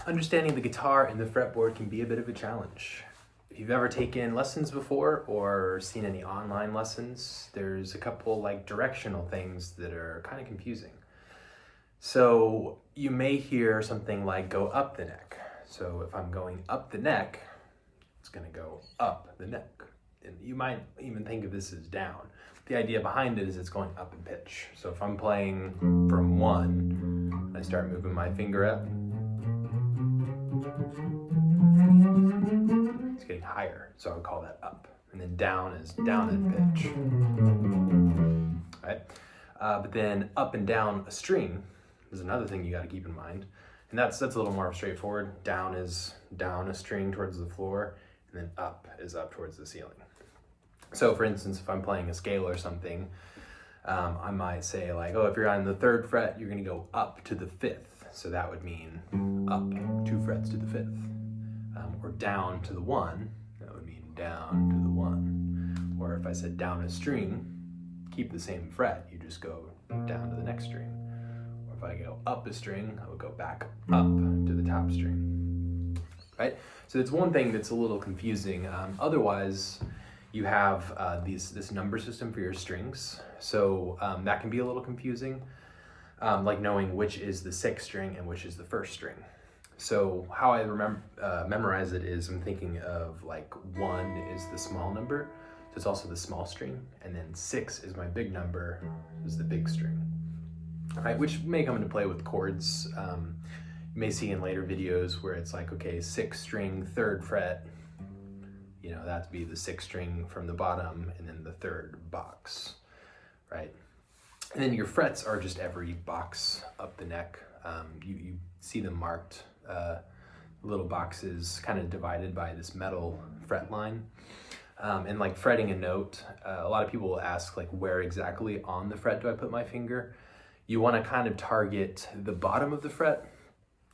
Understanding the guitar and the fretboard can be a bit of a challenge. If you've ever taken lessons before or seen any online lessons, there's a couple like directional things that are kind of confusing. So you may hear something like go up the neck. So if I'm going up the neck, it's going to go up the neck. And you might even think of this as down. The idea behind it is it's going up in pitch. So if I'm playing from 1, I start moving my finger up, it's getting higher, so I would call that up. And then down is down in pitch. Right? But then up and down a string is another thing you got to keep in mind. And that's a little more straightforward. Down is down a string towards the floor, and then up is up towards the ceiling. So for instance, if I'm playing a scale or something, I might say like, oh, if you're on the 3rd fret, you're gonna go up to the 5th. So that would mean up 2 frets to the 5th. Or down to the 1, that would mean down to the 1. Or if I said down a string, keep the same fret, you just go down to the next string. Or if I go up a string, I would go back up to the top string, right? So it's one thing that's a little confusing. Otherwise, you have this number system for your strings. So that can be a little confusing, like knowing which is the 6th string and which is the 1st string. So how I memorize it is I'm thinking of like 1 is the small number, so it's also the small string, and then 6 is my big number, is the big string, right? Which may come into play with chords. You may see in later videos where it's like, okay, 6th string, 3rd fret, you know, that'd be the 6th string from the bottom, and then the 3rd box, right? And then your frets are just every box up the neck. You see them marked, little boxes kind of divided by this metal fret line. And like fretting a note, a lot of people will ask like, where exactly on the fret do I put my finger? You want to kind of target the bottom of the fret.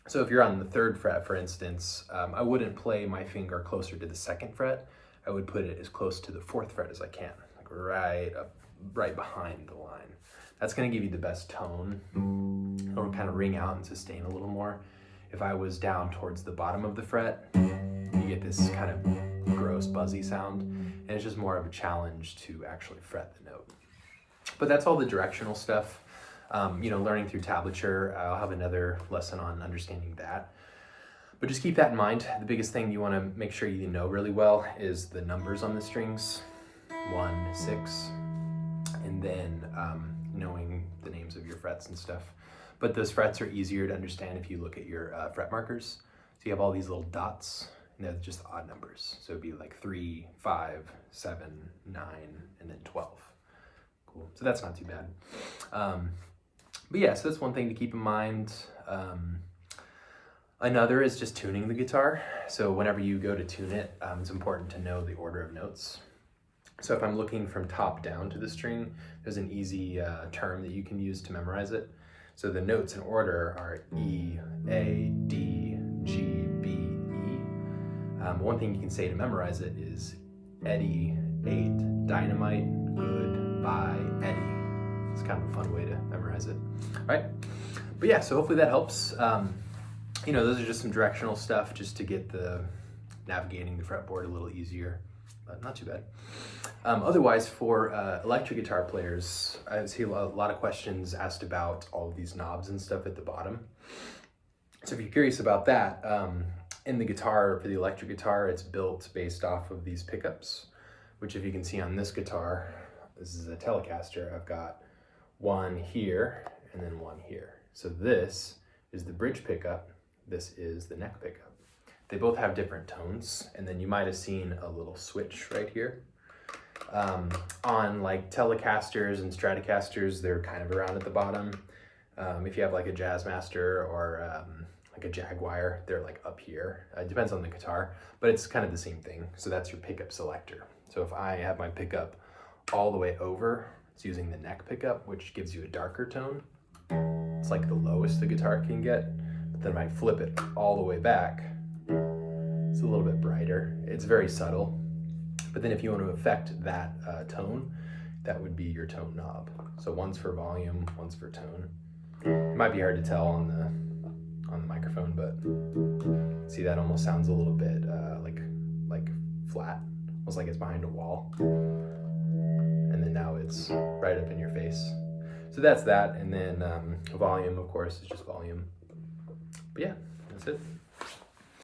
So if you're on the 3rd fret, for instance, I wouldn't play my finger closer to the 2nd fret. I would put it as close to the 4th fret as I can, like right up, right behind the line. That's going to give you the best tone. It'll kind of ring out and sustain a little more. If I was down towards the bottom of the fret, you get this kind of gross buzzy sound, and it's just more of a challenge to actually fret the note. But that's all the directional stuff. You know, learning through tablature, I'll have another lesson on understanding that. But just keep that in mind. The biggest thing you want to make sure you know really well is the numbers on the strings, 1, 6, and then knowing the names of your frets and stuff. But those frets are easier to understand if you look at your fret markers. So you have all these little dots, and they're just odd numbers. So it'd be like 3, 5, 7, 9, and then 12. Cool. So that's not too bad. But yeah, so that's one thing to keep in mind. Another is just tuning the guitar. So whenever you go to tune it, it's important to know the order of notes. So if I'm looking from top down to the string, there's an easy term that you can use to memorize it. So the notes in order are E, A, D, G, B, E. One thing you can say to memorize it is Eddie, 8, dynamite, good, bye, Eddie. It's kind of a fun way to memorize it. All right, but yeah, so hopefully that helps. You know, those are just some directional stuff just to get the navigating the fretboard a little easier, but not too bad. Otherwise, for electric guitar players, I see a lot of questions asked about all of these knobs and stuff at the bottom. So if you're curious about that, in the guitar, for the electric guitar, it's built based off of these pickups, which if you can see on this guitar, this is a Telecaster, I've got one here and then one here. So this is the bridge pickup, this is the neck pickup. They both have different tones, and then you might have seen a little switch right here. On like Telecasters and Stratocasters, they're kind of around at the bottom. If you have like a Jazzmaster or like a Jaguar, they're like up here. It depends on the guitar, but it's kind of the same thing. So that's your pickup selector. So if I have my pickup all the way over, it's using the neck pickup, which gives you a darker tone. It's like the lowest the guitar can get. But then if I flip it all the way back, it's a little bit brighter. It's very subtle. But then if you want to affect that tone, that would be your tone knob. So one's for volume, one's for tone. It might be hard to tell on the microphone, but See, that almost sounds a little bit like flat, almost like it's behind a wall. And then now it's right up in your face. So that's that. And then volume, of course, is just volume. But yeah, that's it.